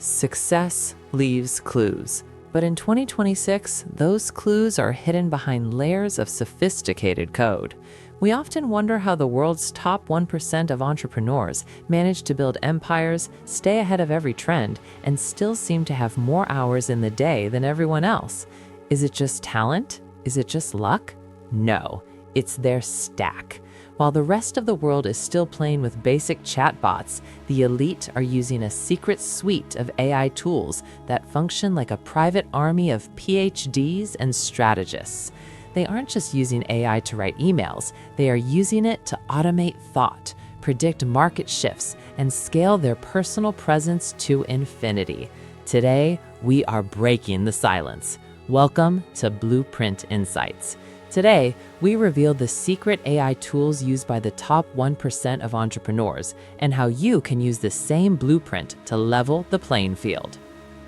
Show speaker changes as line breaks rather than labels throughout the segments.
Success leaves clues. But in 2026, those clues are hidden behind layers of sophisticated code. We often wonder how the world's top 1% of entrepreneurs manage to build empires, stay ahead of every trend, and still seem to have more hours in the day than everyone else. Is it just talent? Is it just luck? No, it's their stack. While the rest of the world is still playing with basic chatbots, the elite are using a secret suite of AI tools that function like a private army of PhDs and strategists. They aren't just using AI to write emails, they are using it to automate thought, predict market shifts, and scale their personal presence to infinity. Today, we are breaking the silence. Welcome to Blueprint Insights. Today, we reveal the secret AI tools used by the top 1% of entrepreneurs and how you can use the same blueprint to level the playing field.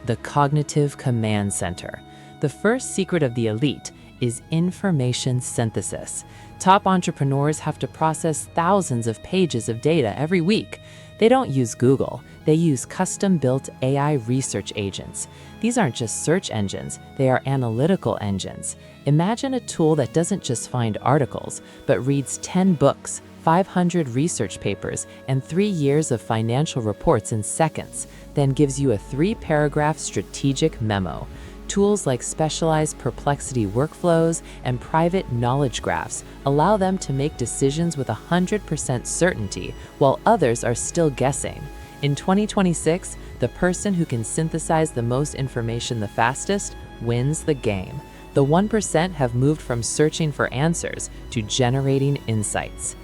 The Cognitive Command Center. The first secret of the elite is information synthesis. Top entrepreneurs have to process thousands of pages of data every week. They don't use Google, they use custom-built AI research agents. These aren't just search engines, they are analytical engines. Imagine a tool that doesn't just find articles, but reads 10 books, 500 research papers, and 3 years of financial reports in seconds, then gives you a 3-paragraph strategic memo. Tools like specialized perplexity workflows and private knowledge graphs allow them to make decisions with 100% certainty, while others are still guessing. In 2026, the person who can synthesize the most information the fastest wins the game. The 1% have moved from searching for answers to generating insights.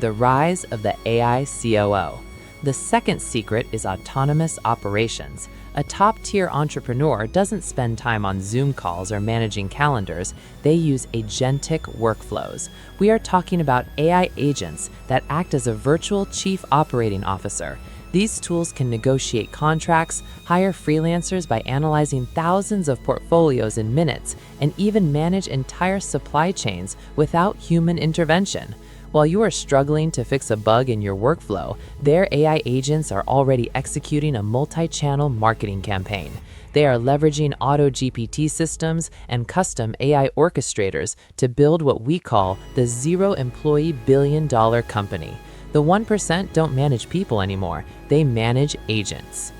The rise of the AI COO. The second secret is autonomous operations. A top-tier entrepreneur doesn't spend time on Zoom calls or managing calendars. They use agentic workflows. We are talking about AI agents that act as a virtual chief operating officer. These tools can negotiate contracts, hire freelancers by analyzing thousands of portfolios in minutes, and even manage entire supply chains without human intervention. While you are struggling to fix a bug in your workflow, their AI agents are already executing a multi-channel marketing campaign. They are leveraging AutoGPT systems and custom AI orchestrators to build what we call the zero-employee billion-dollar company. The 1% don't manage people anymore, they manage agents.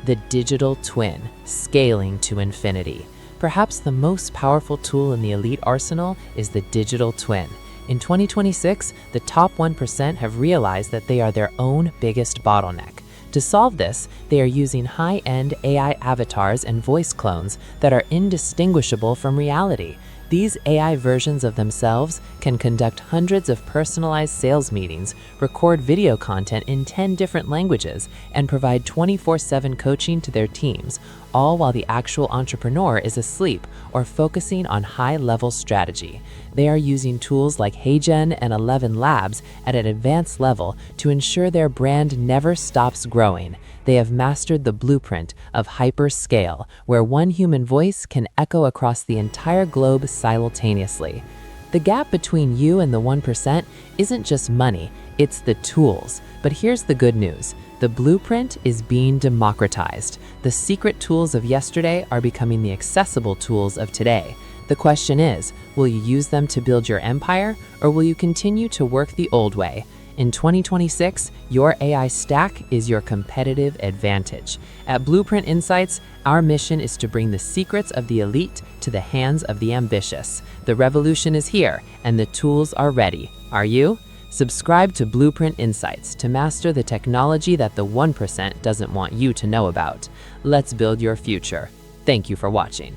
The digital twin, scaling to infinity. Perhaps the most powerful tool in the elite arsenal is the digital twin. In 2026, the top 1% have realized that they are their own biggest bottleneck. To solve this, they are using high-end AI avatars and voice clones that are indistinguishable from reality. These AI versions of themselves can conduct hundreds of personalized sales meetings, record video content in 10 different languages, and provide 24/7 coaching to their teams, all while the actual entrepreneur is asleep or focusing on high-level strategy. They are using tools like HeyGen and 11 Labs at an advanced level to ensure their brand never stops growing. They have mastered the blueprint of hyperscale, where one human voice can echo across the entire globe simultaneously. The gap between you and the 1% isn't just money, it's the tools. But here's the good news. The blueprint is being democratized. The secret tools of yesterday are becoming the accessible tools of today. The question is, will you use them to build your empire, or will you continue to work the old way? In 2026, your AI stack is your competitive advantage. At Blueprint Insights, our mission is to bring the secrets of the elite to the hands of the ambitious. The revolution is here, and the tools are ready. Are you? Subscribe to Blueprint Insights to master the technology that the 1% doesn't want you to know about. Let's build your future. Thank you for watching.